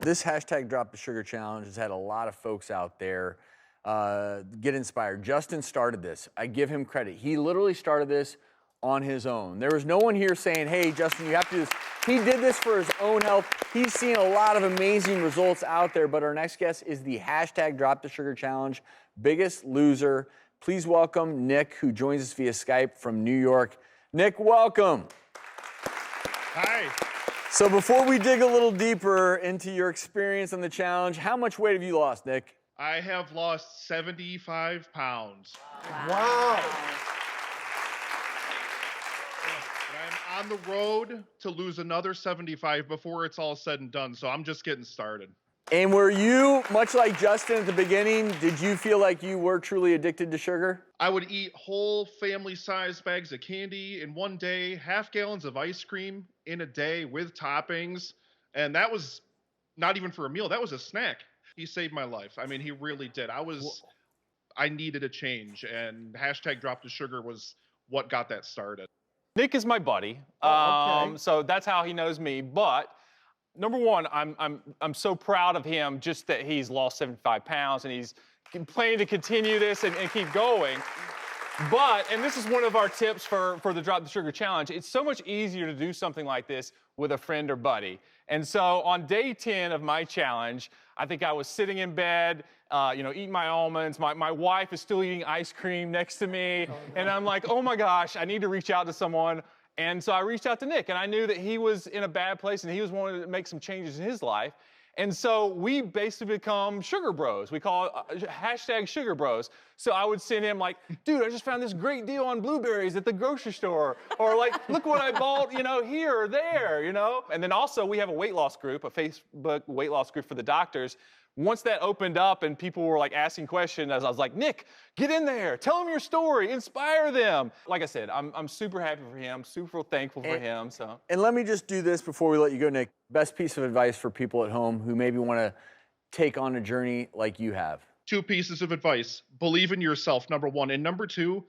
This hashtag Drop the Sugar Challenge has had a lot of folks out there get inspired. Justin started this. I give him credit. He literally started this on his own. There was no one here saying, hey, Justin, you have to do this. He did this for his own health. He's seen a lot of amazing results out there, but our next guest is the hashtag Drop the Sugar Challenge biggest loser. Please welcome Nick, who joins us via Skype from New York. Nick, welcome. Hi. So before we dig a little deeper into your experience on the challenge, how much weight have you lost, Nick? I have lost 75 pounds. Wow. And I'm on the road to lose another 75 before it's all said and done, so I'm just getting started. And were you, much like Justin at the beginning, did you feel like you were truly addicted to sugar? I would eat whole family-sized bags of candy in one day, half gallons of ice cream in a day with toppings, and that was not even for a meal, that was a snack. He saved my life. I mean, he really did. I needed a change, and hashtag Drop the Sugar was what got that started. Nick is my buddy, okay. So that's how he knows me. But number one, I'm so proud of him just that he's lost 75 pounds and he's planning to continue this and keep going. But, and this is one of our tips for the Drop the Sugar Challenge, it's so much easier to do something like this with a friend or buddy. And so on day 10 of my challenge, I think I was sitting in bed, eating my almonds. My wife is still eating ice cream next to me. And I'm like, oh my gosh, I need to reach out to someone. And so I reached out to Nick, and I knew that he was in a bad place and he was wanting to make some changes in his life. And so we basically become sugar bros. We call it hashtag sugar bros. So I would send him like, dude, I just found this great deal on blueberries at the grocery store. Or like, look what I bought, here or there, And then also we have a weight loss group, a Facebook weight loss group for the doctors. Once that opened up and people were like asking questions, I was like, Nick, get in there, tell them your story, inspire them. Like I said, I'm super happy for him, super thankful for him. So. And let me just do this before we let you go, Nick. Best piece of advice for people at home who maybe want to take on a journey like you have. 2 pieces of advice. Believe in yourself, number one. And number 2,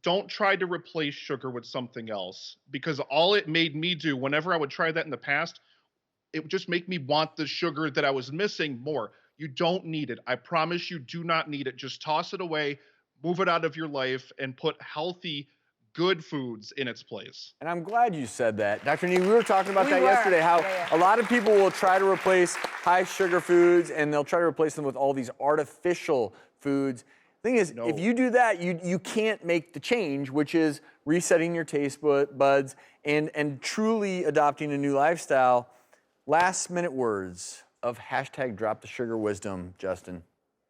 don't try to replace sugar with something else. Because all it made me do, whenever I would try that in the past, it would just make me want the sugar that I was missing more. You don't need it. I promise you do not need it. Just toss it away, move it out of your life, and put healthy, good foods in its place. And I'm glad you said that. Dr. Nee, we were talking about that yesterday, how a lot of people will try to replace high sugar foods and they'll try to replace them with all these artificial foods. The thing is, if you do that, you can't make the change, which is resetting your taste buds and truly adopting a new lifestyle. Last minute words of hashtag Drop the Sugar wisdom, Justin.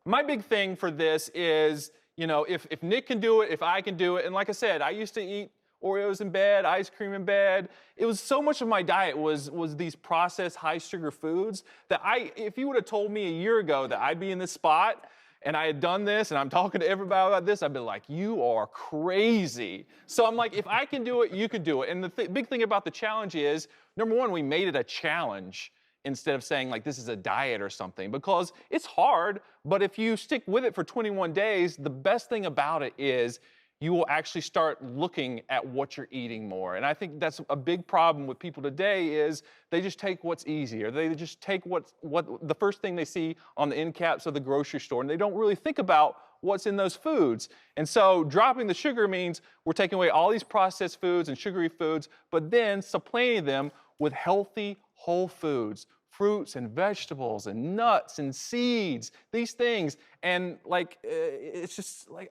My big thing for this is, if Nick can do it, if I can do it, and like I said, I used to eat Oreos in bed, ice cream in bed. It was so much of my diet was these processed high sugar foods that if you would have told me a year ago that I'd be in this spot and I had done this and I'm talking to everybody about this, I'd be like, you are crazy. So I'm like, if I can do it, you can do it. And the big thing about the challenge is, number one, we made it a challenge instead of saying like this is a diet or something, because it's hard, but if you stick with it for 21 days, the best thing about it is you will actually start looking at what you're eating more. And I think that's a big problem with people today is they just take what's easy, or they just take what the first thing they see on the end caps of the grocery store, and they don't really think about what's in those foods. And so dropping the sugar means we're taking away all these processed foods and sugary foods, but then supplanting them with healthy, whole foods, fruits and vegetables and nuts and seeds, these things. And like, it's just like,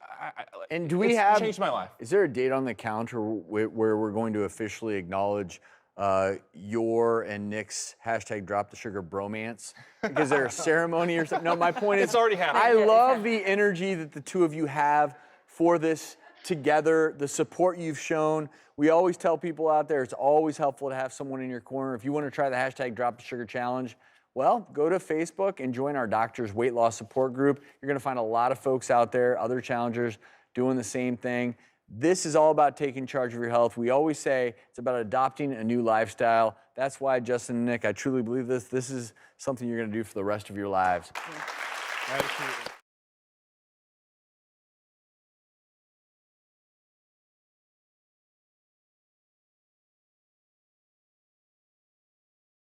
and do we it's changed my life. Is there a date on the calendar where we're going to officially acknowledge your and Nick's hashtag Drop the Sugar bromance? Is there a ceremony or something? No, my point is, it's already happened. I love the energy that the two of you have for this together, the support you've shown. We always tell people out there, it's always helpful to have someone in your corner. If you want to try the hashtag Drop the Sugar Challenge, well, go to Facebook and join our doctor's weight loss support group. You're going to find a lot of folks out there, other challengers, doing the same thing. This is all about taking charge of your health. We always say it's about adopting a new lifestyle. That's why, Justin and Nick, I truly believe this. This is something you're going to do for the rest of your lives. Absolutely.